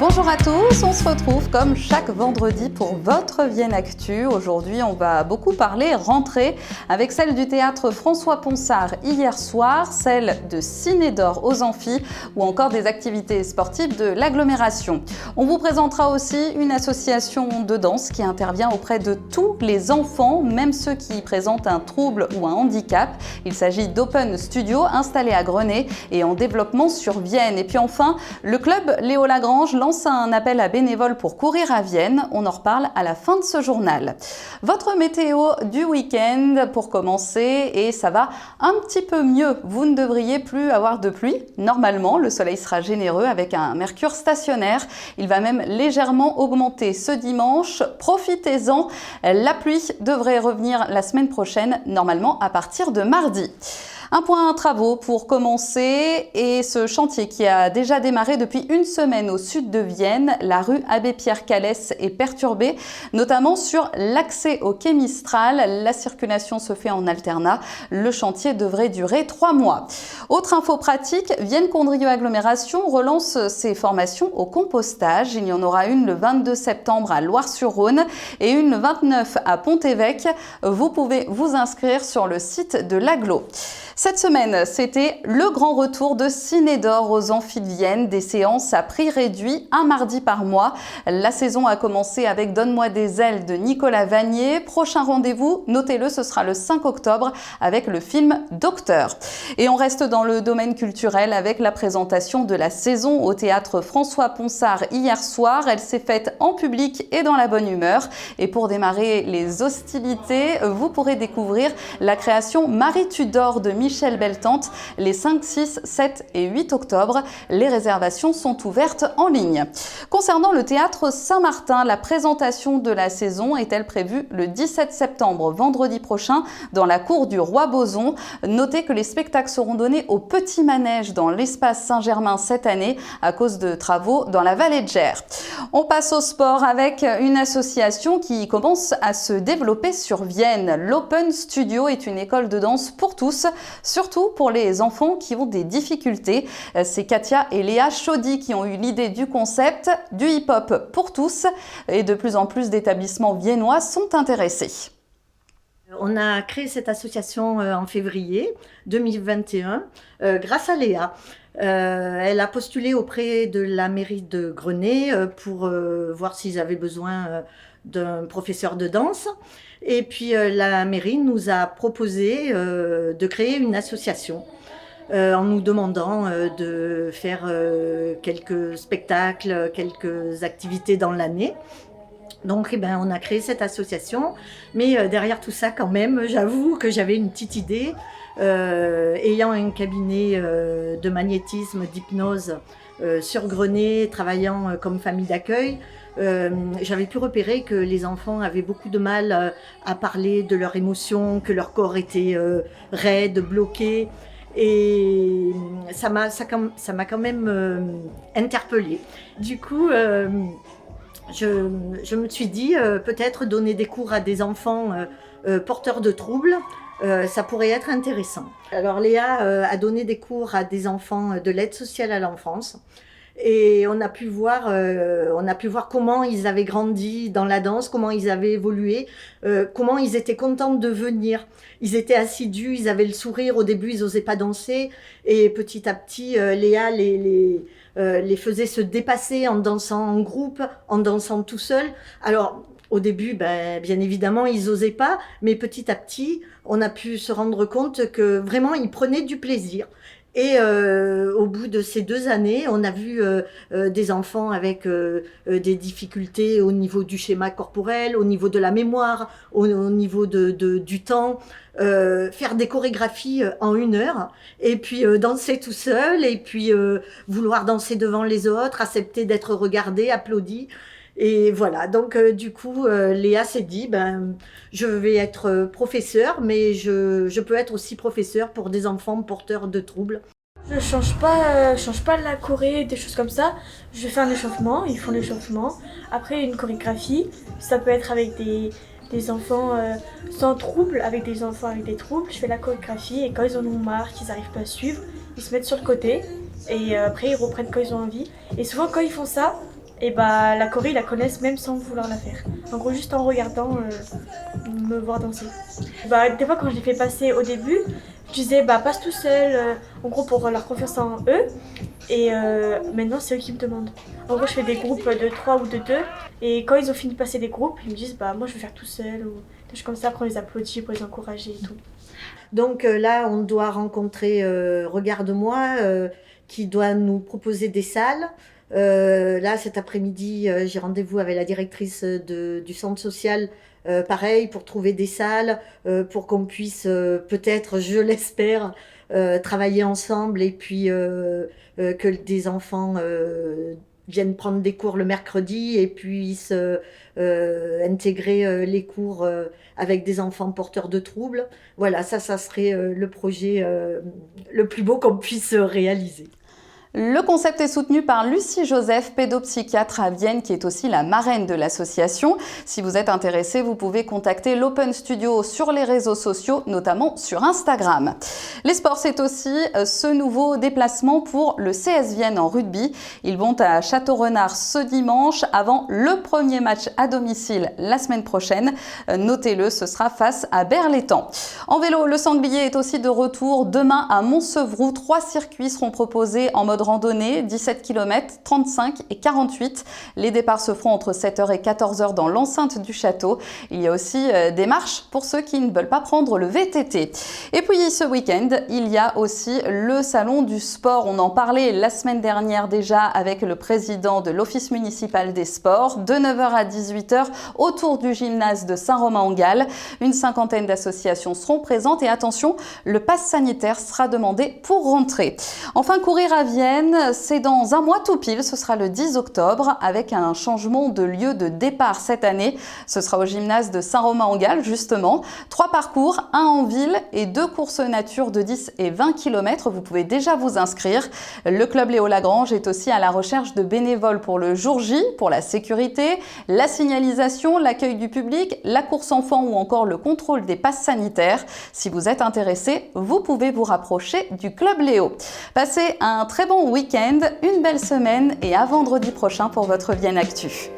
Bonjour à tous, on se retrouve comme chaque vendredi pour votre Vienne Actu. Aujourd'hui, on va beaucoup parler rentrée avec celle du théâtre François Ponsard hier soir, celle de Ciné-d'Or aux Amphis ou encore des activités sportives de l'agglomération. On vous présentera aussi une association de danse qui intervient auprès de tous les enfants, même ceux qui présentent un trouble ou un handicap. Il s'agit d'Open Studio installé à Grenay et en développement sur Vienne. Et puis enfin, le club Léo Lagrange lance un appel à bénévoles pour courir à Vienne. On en reparle à la fin de ce journal. Votre météo du week-end pour commencer, et ça va un petit peu mieux. Vous ne devriez plus avoir de pluie. Normalement, le soleil sera généreux avec un mercure stationnaire. Il va même légèrement augmenter ce dimanche. Profitez-en. La pluie devrait revenir la semaine prochaine, normalement à partir de mardi. Un point travaux pour commencer, et ce chantier qui a déjà démarré depuis une semaine au sud de Vienne, la rue Abbé-Pierre Callès est perturbée, notamment sur l'accès au quai Mistral. La circulation se fait en alternat. Le chantier devrait durer 3 mois. Autre info pratique, Vienne-Condrieu Agglomération relance ses formations au compostage. Il y en aura une le 22 septembre à Loire-sur-Rhône et une le 29 à Pont-Évêque. Vous pouvez vous inscrire sur le site de l'agglo. Cette semaine, c'était le grand retour de Ciné-d'Or aux Amphis de Vienne, des séances à prix réduit, un mardi par mois. La saison a commencé avec Donne-moi des ailes de Nicolas Vanier. Prochain rendez-vous, notez-le, ce sera le 5 octobre avec le film Docteur. Et on reste dans le domaine culturel avec la présentation de la saison au théâtre François Ponsard hier soir. Elle s'est faite en public et dans la bonne humeur. Et pour démarrer les hostilités, vous pourrez découvrir la création Marie Tudor de Michel Beltante les 5, 6, 7 et 8 octobre. Les réservations sont ouvertes en ligne. Concernant le théâtre Saint-Martin, la présentation de la saison est-elle prévue le 17 septembre, vendredi prochain, dans la cour du Roi Boson. Notez que les spectacles seront donnés au Petit Manège dans l'espace Saint-Germain cette année à cause de travaux dans la vallée de Gers. On passe au sport avec une association qui commence à se développer sur Vienne. L'Open Studio est une école de danse pour tous, surtout pour les enfants qui ont des difficultés. C'est Katia et Léa Chaudy qui ont eu l'idée du concept du hip-hop pour tous, et de plus en plus d'établissements viennois sont intéressés. On a créé cette association en février 2021 grâce à Léa. Elle a postulé auprès de la mairie de Grenay pour voir s'ils avaient besoin d'un professeur de danse. Et puis la mairie nous a proposé de créer une association en nous demandant de faire quelques spectacles, quelques activités dans l'année. Donc on a créé cette association, mais derrière tout ça quand même, j'avoue que j'avais une petite idée. Ayant un cabinet de magnétisme, d'hypnose sur Grenay, travaillant comme famille d'accueil, j'avais pu repérer que les enfants avaient beaucoup de mal à parler de leurs émotions, que leur corps était raide, bloqué. Et ça m'a quand même interpellée. Du coup, je me suis dit peut-être donner des cours à des enfants porteurs de troubles. Ça pourrait être intéressant. Alors Léa a donné des cours à des enfants de l'aide sociale à l'enfance. Et on a pu voir comment ils avaient grandi dans la danse, comment ils avaient évolué, comment ils étaient contents de venir. Ils étaient assidus, ils avaient le sourire. Au début, ils n'osaient pas danser. Et petit à petit, Léa les faisait se dépasser en dansant en groupe, en dansant tout seul. Alors, au début, bien évidemment, ils n'osaient pas. Mais petit à petit, on a pu se rendre compte que vraiment, ils prenaient du plaisir. Et au bout de ces 2 années, on a vu des enfants avec des difficultés au niveau du schéma corporel, au niveau de la mémoire, au niveau du temps, faire des chorégraphies en 1 heure, et puis danser tout seul, et puis vouloir danser devant les autres, accepter d'être regardé, applaudi. Et voilà, donc du coup, Léa s'est dit, je vais être professeur, mais je peux être aussi professeur pour des enfants porteurs de troubles. Je change pas la choré, des choses comme ça. Je fais un échauffement, ils font l'échauffement. Après, une chorégraphie, ça peut être avec des enfants sans troubles, avec des enfants avec des troubles. Je fais la chorégraphie et quand ils en ont marre, qu'ils n'arrivent pas à suivre, ils se mettent sur le côté et après ils reprennent quand ils ont envie. Et souvent quand ils font ça, Et bah la choré, ils la connaissent même sans vouloir la faire. En gros, juste en regardant me voir danser. Bah, des fois, quand je les fais passer au début, je disais bah passe tout seul, en gros pour leur confiance en eux. Et maintenant, c'est eux qui me demandent. En gros, je fais des groupes de 3 ou de 2. Et quand ils ont fini de passer des groupes, ils me disent bah moi je vais faire tout seul ou des choses comme ça. Après, on les applaudit pour les encourager et tout. Donc là, on doit rencontrer Regarde-moi, qui doit nous proposer des salles. Là, cet après-midi, j'ai rendez-vous avec la directrice du centre social, pareil, pour trouver des salles, pour qu'on puisse peut-être, je l'espère, travailler ensemble et puis que des enfants viennent prendre des cours le mercredi et puissent intégrer les cours avec des enfants porteurs de troubles. Voilà, ça serait le projet le plus beau qu'on puisse réaliser. Le concept est soutenu par Lucie Joseph, pédopsychiatre à Vienne, qui est aussi la marraine de l'association. Si vous êtes intéressé, vous pouvez contacter l'Open Studio sur les réseaux sociaux, notamment sur Instagram. Les sports, c'est aussi ce nouveau déplacement pour le CS Vienne en rugby. Ils vont à Château-Renard ce dimanche, avant le premier match à domicile la semaine prochaine. Notez-le, ce sera face à Berlétan. En vélo, le sanglier est aussi de retour demain à Montsevrou. 3 circuits seront proposés en mode randonnée, 17 km, 35 et 48. Les départs se feront entre 7h et 14h dans l'enceinte du château. Il y a aussi des marches pour ceux qui ne veulent pas prendre le VTT. Et puis ce week-end, il y a aussi le salon du sport. On en parlait la semaine dernière déjà avec le président de l'Office municipal des sports, de 9h à 18h autour du gymnase de Saint-Romain-en-Galles. Une 50aine d'associations seront présentes et attention, le pass sanitaire sera demandé pour rentrer. Enfin, courir à Vienne, c'est dans un mois tout pile, ce sera le 10 octobre avec un changement de lieu de départ cette année. Ce sera au gymnase de Saint-Romain-en-Galles justement. 3 parcours, un en ville et 2 courses nature de 10 et 20 km. Vous pouvez déjà vous inscrire. Le club Léo Lagrange est aussi à la recherche de bénévoles pour le jour J, pour la sécurité, la signalisation, l'accueil du public, la course enfant ou encore le contrôle des passes sanitaires. Si vous êtes intéressé, vous pouvez vous rapprocher du club Léo. Passez un très bon week-end, une belle semaine et à vendredi prochain pour votre Vienne Actu.